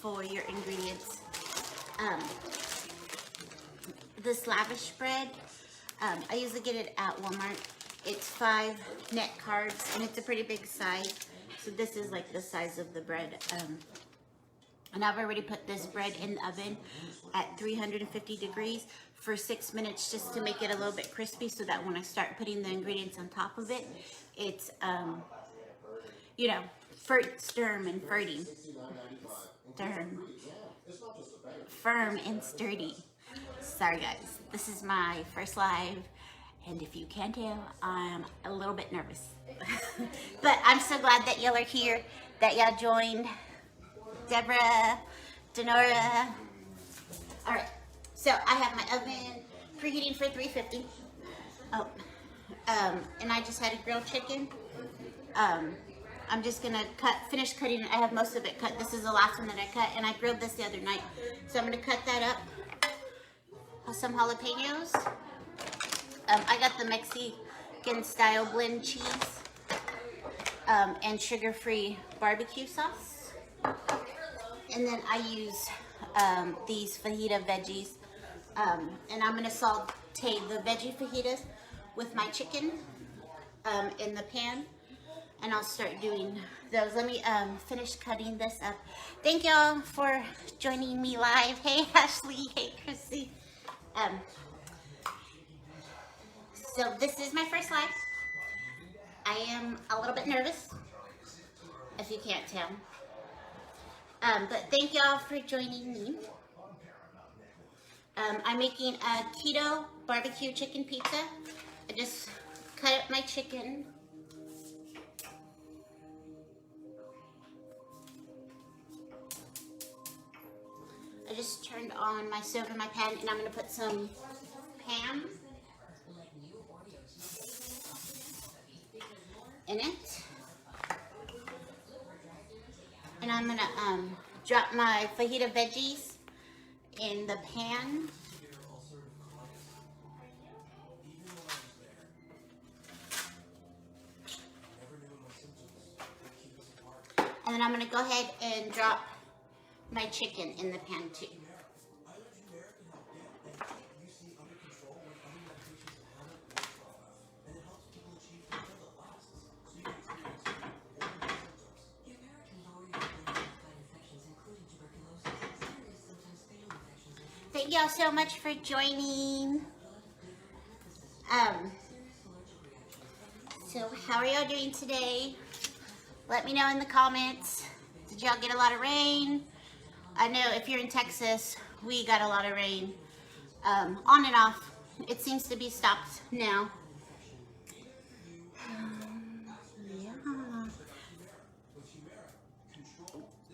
for your ingredients. This lavish bread, I usually get it at Walmart. It's 5 net carbs and it's a pretty big size. So this is like the size of the bread. And I've already put this bread in the oven at 350 degrees for 6 minutes just to make it a little bit crispy, so that when I start putting the ingredients on top of it, it's, you know, firm and sturdy. Firm and sturdy. Sorry guys, this is my first live, and if you can't tell, I'm a little bit nervous. But I'm so glad that y'all are here, that y'all joined. Deborah, Denora. All right, so I have my oven preheating for 350. Oh, and I just had a grilled chicken. I'm just gonna finish cutting it. I have most of it cut. This is the last one that I cut, and I grilled this the other night. So I'm gonna cut that up. Some jalapenos. I got the Mexican style blend cheese and sugar-free barbecue sauce. And then I use these fajita veggies. And I'm gonna saute the veggie fajitas with my chicken in the pan. And I'll start doing those. Let me finish cutting this up. Thank y'all for joining me live. Hey Ashley, hey Chrissy. So this is my first live. I am a little bit nervous, if you can't tell. But thank y'all for joining me. I'm making a keto barbecue chicken pizza. I just cut up my chicken. I just turned on my stove and my pan, and I'm gonna put some ham in it. And I'm gonna drop my fajita veggies in the pan. And then I'm gonna go ahead and drop my chicken in the pan too. Thank y'all so much for joining. So how are y'all doing today? Let me know in the comments. Did y'all get a lot of rain? I know if you're in Texas, we got a lot of rain. On and off. It seems to be stopped now. Yeah.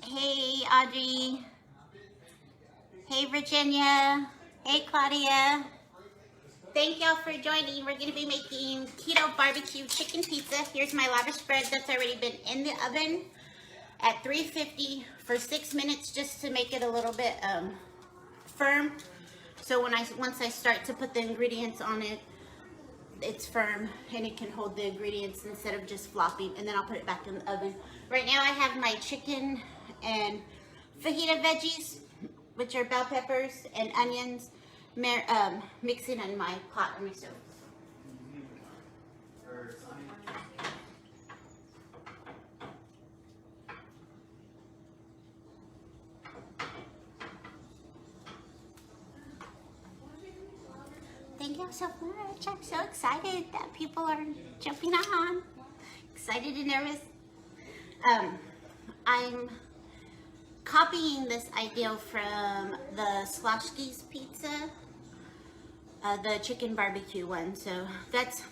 Hey, Audrey. Hey, Virginia. Hey, Claudia. Thank y'all for joining. We're going to be making keto barbecue chicken pizza. Here's my lavish bread that's already been in the oven at 350 for 6 minutes just to make it a little bit firm. So once I start to put the ingredients on it, it's firm and it can hold the ingredients instead of just flopping. And then I'll put it back in the oven. Right now I have my chicken and fajita veggies, which are bell peppers and onions, mixing in my pot on my stove. Thank you so much. I'm so excited that people are jumping on. Excited and nervous. I'm copying this idea from the Sloshki's pizza, the chicken barbecue one. So that's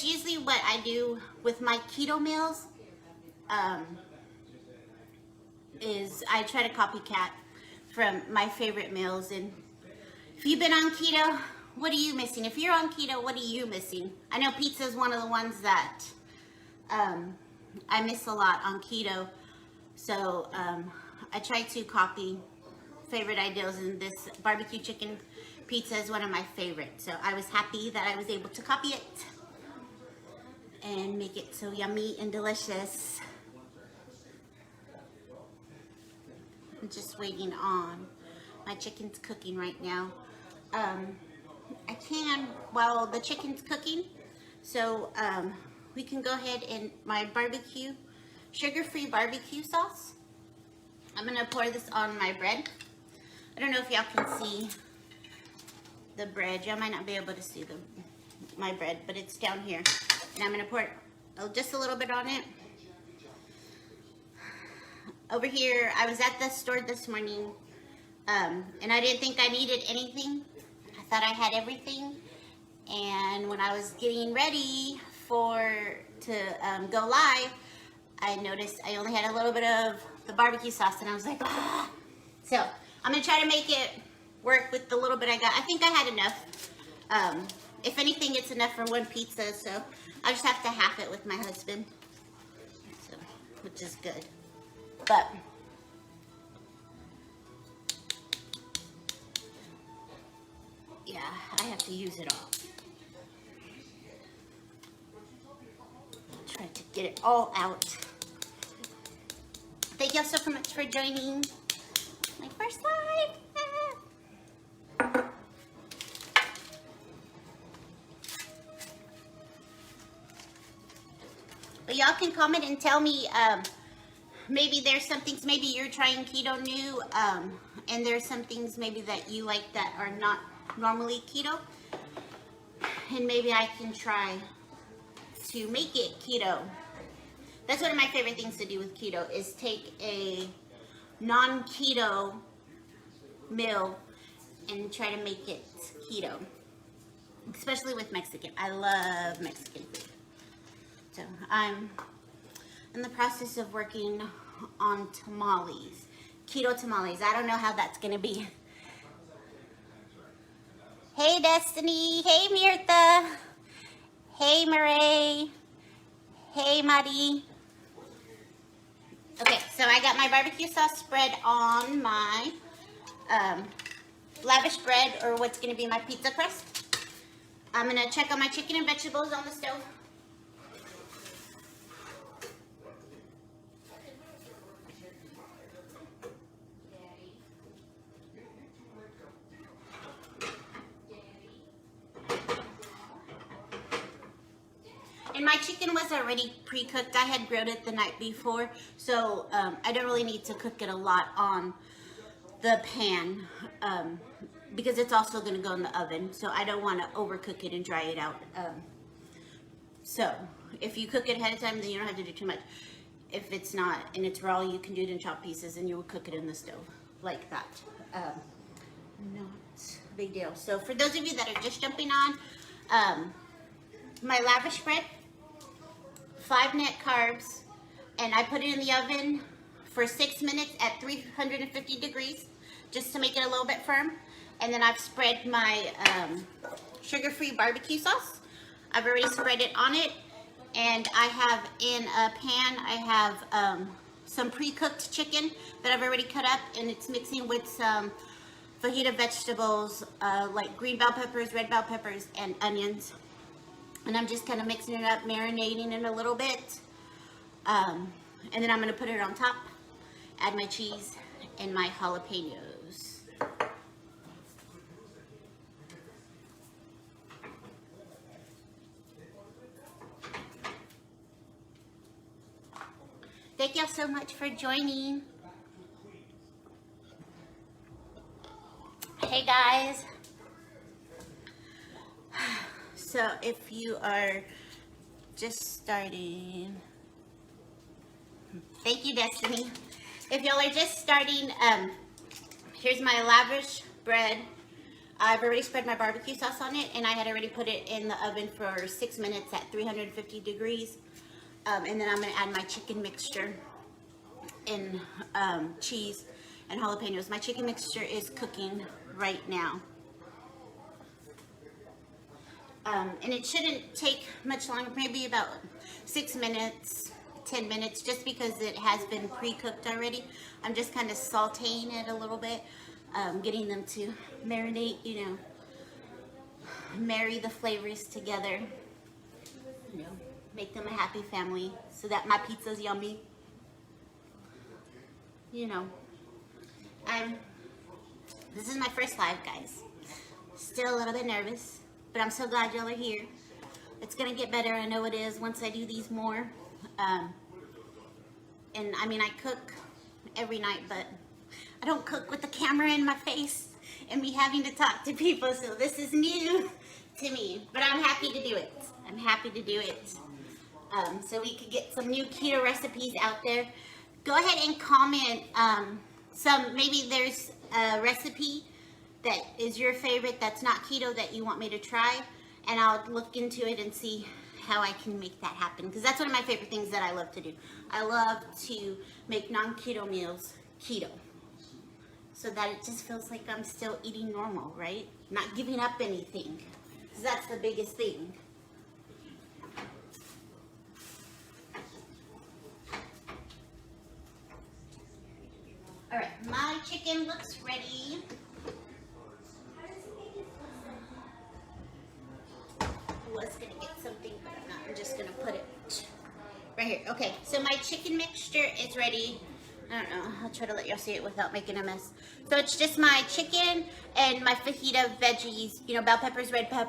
usually what I do with my keto meals. Is I try to copycat from my favorite meals. And if you've been on keto, what are you missing? If you're on keto, what are you missing? I know pizza is one of the ones that I miss a lot on keto. So I try to copy favorite ideas, and this barbecue chicken pizza is one of my favorites. So I was happy that I was able to copy it and make it so yummy and delicious. I'm just waiting on my chicken's cooking right now. I can, while the chicken's cooking, so we can go ahead and my barbecue, sugar-free barbecue sauce. I'm gonna pour this on my bread. I don't know if y'all can see the bread. Y'all might not be able to see my bread, but it's down here. And I'm gonna pour just a little bit on it. Over here, I was at the store this morning, and I didn't think I needed anything. I thought I had everything. And when I was getting ready to go live, I noticed I only had a little bit of the barbecue sauce, and I was like, ah. So I'm gonna try to make it work with the little bit I got. I think I had enough. If anything, it's enough for one pizza, so I just have to half it with my husband, so, which is good. But yeah, I have to use it all. Try to get it all out. Thank y'all so much for joining my first live. But y'all can comment and tell me, maybe there's some things, maybe you're trying keto new, and there's some things maybe that you like that are not normally keto, and maybe I can try to make it keto. That's one of my favorite things to do with keto, is take a non-keto meal and try to make it keto, especially with Mexican. I love Mexican food. So I'm in the process of working on tamales, keto tamales. I don't know how that's gonna be. Hey Destiny, hey Mirtha, hey Marae, hey Madi. Okay, so I got my barbecue sauce spread on my lavish bread, or what's gonna be my pizza crust. I'm gonna check on my chicken and vegetables on the stove. And my chicken was already pre-cooked. I had grilled it the night before, so I don't really need to cook it a lot on the pan, because it's also going to go in the oven, so I don't want to overcook it and dry it out. So if you cook it ahead of time, then you don't have to do too much. If it's not, and it's raw, you can do it in chopped pieces, and you will cook it in the stove like that. Not a big deal. So for those of you that are just jumping on, my lavish bread, 5 net carbs, and I put it in the oven for 6 minutes at 350 degrees just to make it a little bit firm. And then I've spread my sugar-free barbecue sauce. I've already spread it on it, and I have in a pan, I have some pre-cooked chicken that I've already cut up, and it's mixing with some fajita vegetables, like green bell peppers, red bell peppers, and onions. And I'm just kind of mixing it up, marinating it a little bit. And then I'm going to put it on top, add my cheese and my jalapenos. Thank y'all so much for joining. Hey guys. So if you are just starting, thank you Destiny. If y'all are just starting, here's my lavish bread. I've already spread my barbecue sauce on it, and I had already put it in the oven for 6 minutes at 350 degrees. And then I'm gonna add my chicken mixture and cheese and jalapenos. My chicken mixture is cooking right now. And it shouldn't take much longer, maybe about 6 minutes, 10 minutes, just because it has been pre-cooked already. I'm just kind of sauteing it a little bit, getting them to marinate, you know, marry the flavors together, you know, make them a happy family so that my pizza's yummy, you know. this is my first live, guys. Still a little bit nervous, but I'm so glad y'all are here. It's gonna get better, I know it is, once I do these more. And I mean, I cook every night, but I don't cook with the camera in my face and me having to talk to people, so this is new to me, but I'm happy to do it. I'm happy to do it. So we could get some new keto recipes out there. Go ahead and comment maybe there's a recipe that is your favorite that's not keto that you want me to try, and I'll look into it and see how I can make that happen, because that's one of my favorite things that I love to do. I love to make non-keto meals keto, so that it just feels like I'm still eating normal, right? Not giving up anything, because that's the biggest thing. All right, my chicken looks ready. I was gonna get something, but I'm not. I'm just gonna put it right here. Okay, so my chicken mixture is ready. I don't know, I'll try to let y'all see it without making a mess. So it's just my chicken and my fajita veggies, you know, bell peppers, red bell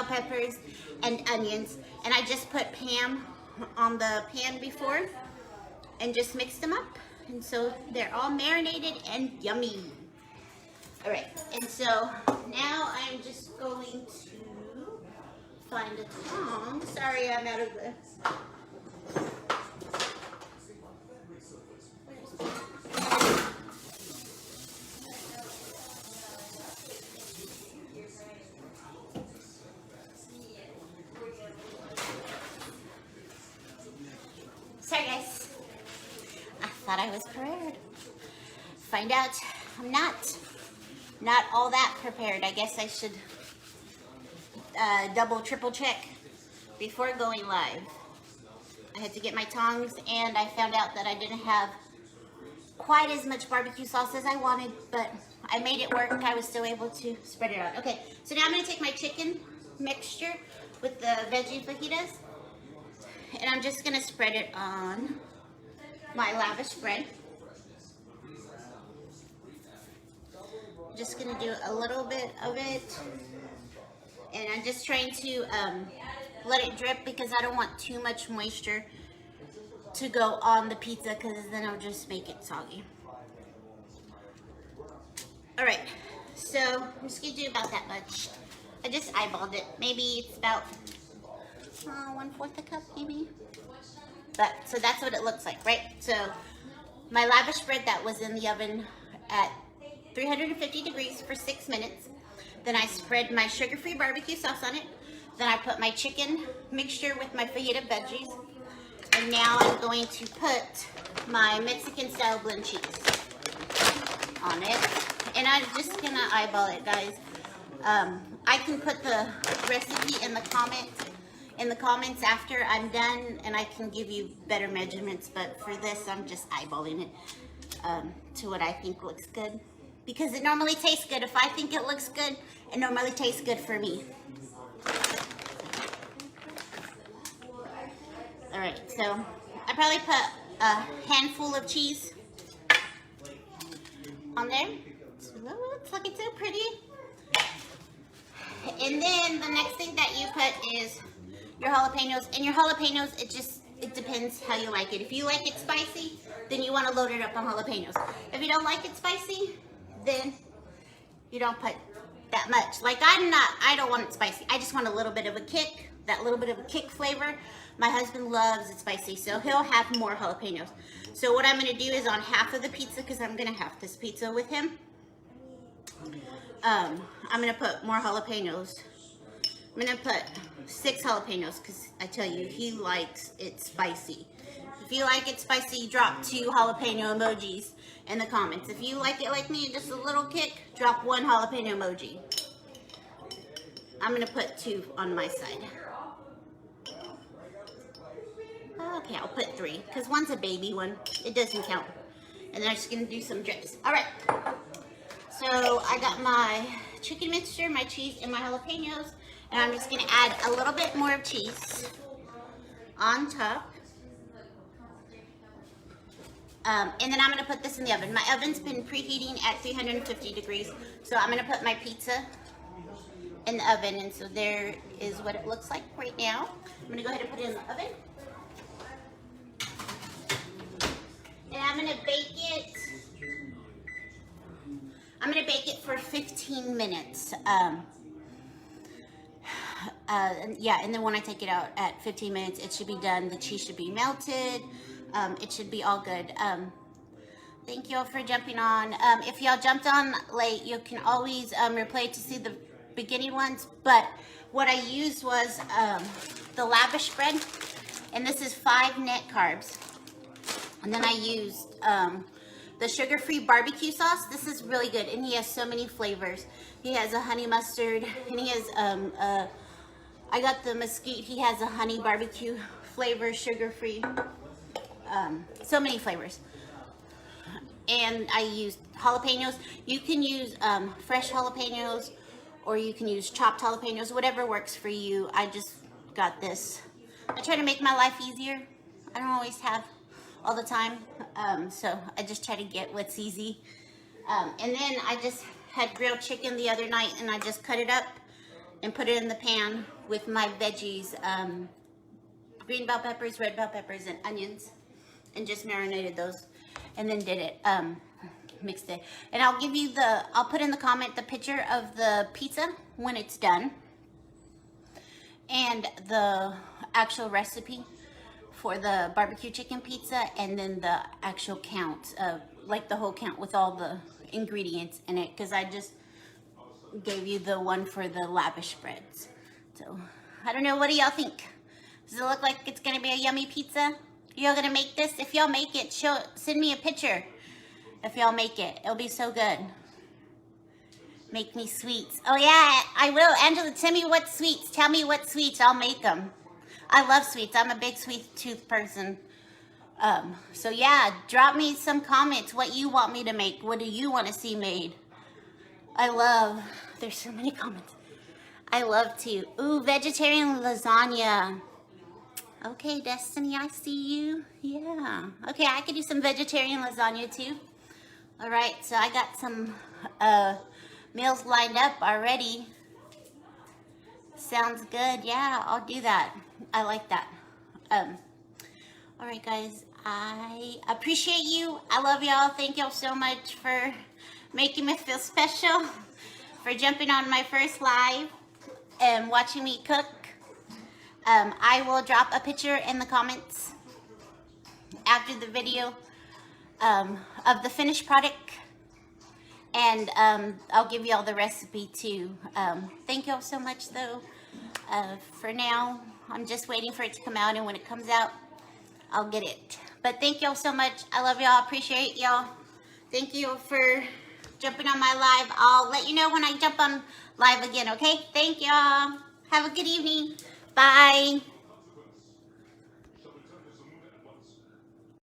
peppers, and onions. And I just put Pam on the pan before and just mixed them up. And so they're all marinated and yummy. All right, and so now I'm just going to find a tongs. Sorry, I'm out of the... Sorry, guys. I thought I was prepared. Find out I'm not all that prepared. I guess I should double, triple check before going live. I had to get my tongs, and I found out that I didn't have quite as much barbecue sauce as I wanted, but I made it work. I was still able to spread it out. Okay, so now I'm gonna take my chicken mixture with the veggie fajitas, and I'm just gonna spread it on my lavish bread. Just gonna do a little bit of it, and I'm just trying to let it drip, because I don't want too much moisture to go on the pizza, because then I'll just make it soggy. All right, so I'm just gonna do about that much. I just eyeballed it. Maybe it's about 1/4 a cup, maybe. But so that's what it looks like, right? So my lavish bread that was in the oven at 350 degrees for 6 minutes. Then I spread my sugar-free barbecue sauce on it. Then I put my chicken mixture with my fajita veggies. And now I'm going to put my Mexican-style blend cheese on it. And I'm just gonna eyeball it, guys. I can put the recipe in the comments after I'm done, and I can give you better measurements. But for this, I'm just eyeballing it to what I think looks good, because it normally tastes good. If I think it looks good, it normally tastes good for me. All right, so I probably put a handful of cheese on there. It's looking so pretty. And then the next thing that you put is your jalapenos. And your jalapenos, it depends how you like it. If you like it spicy, then you want to load it up on jalapenos. If you don't like it spicy, then you don't put that much. Like I don't want it spicy. I just want a little bit of a kick, that little bit of a kick flavor. My husband loves it spicy, so he'll have more jalapenos. So what I'm gonna do is on half of the pizza, because I'm gonna have this pizza with him, I'm gonna put more jalapenos. I'm gonna put 6 jalapenos, because I tell you, he likes it spicy. If you like it spicy, drop 2 jalapeno emojis in the comments. If you like it like me, just a little kick, drop 1 jalapeno emoji. I'm gonna put 2 on my side. Okay, I'll put 3, because one's a baby one. It doesn't count. And then I'm just gonna do some drips. All right. So I got my chicken mixture, my cheese, and my jalapenos. And I'm just gonna add a little bit more of cheese on top. And then I'm going to put this in the oven. My oven's been preheating at 350 degrees. So I'm going to put my pizza in the oven. And so there is what it looks like right now. I'm going to go ahead and put it in the oven. And I'm going to bake it. I'm going to bake it for 15 minutes. Yeah, and then when I take it out at 15 minutes, it should be done. The cheese should be melted. It should be all good. Thank you all for jumping on. If y'all jumped on late, you can always replay to see the beginning ones. But what I used was the lavish bread, and this is 5 net carbs. And then I used the sugar-free barbecue sauce. This is really good, and he has so many flavors. He has a honey mustard, and he has I got the mesquite. He has a honey barbecue flavor, sugar-free. So many flavors. And I used jalapenos. You can use fresh jalapenos, or you can use chopped jalapenos, whatever works for you. I just got this. I try to make my life easier. I don't always have all the time, so I just try to get what's easy. And then I just had grilled chicken the other night, and I just cut it up and put it in the pan with my veggies, green bell peppers, red bell peppers, and onions, and just marinated those, and then did it, mixed it. And I'll give you I'll put in the comment the picture of the pizza when it's done, and the actual recipe for the barbecue chicken pizza, and then the actual count of, like, the whole count with all the ingredients in it, because I just gave you the one for the lavish breads. So I don't know, what do y'all think? Does it look like it's gonna be a yummy pizza? Y'all gonna make this? If y'all make it, send me a picture. If y'all make it, it'll be so good. Make me sweets. Oh yeah, I will. Angela, tell me what sweets. Tell me what sweets. I'll make them. I love sweets. I'm a big sweet tooth person. So yeah, drop me some comments what you want me to make. What do you want to see made? There's so many comments. I love to. Ooh, vegetarian lasagna. Okay, Destiny, I see you. Yeah. Okay, I could do some vegetarian lasagna too. All right, so I got some meals lined up already. Sounds good. Yeah, I'll do that. I like that. All right, guys, I appreciate you. I love y'all. Thank y'all so much for making me feel special, for jumping on my first live and watching me cook. I will drop a picture in the comments after the video of the finished product, and I'll give you all the recipe too. Thank y'all so much though. For now, I'm just waiting for it to come out, and when it comes out, I'll get it. But thank y'all so much. I love y'all. Appreciate y'all. Thank you for jumping on my live. I'll let you know when I jump on live again, okay? Thank y'all. Have a good evening. Bye.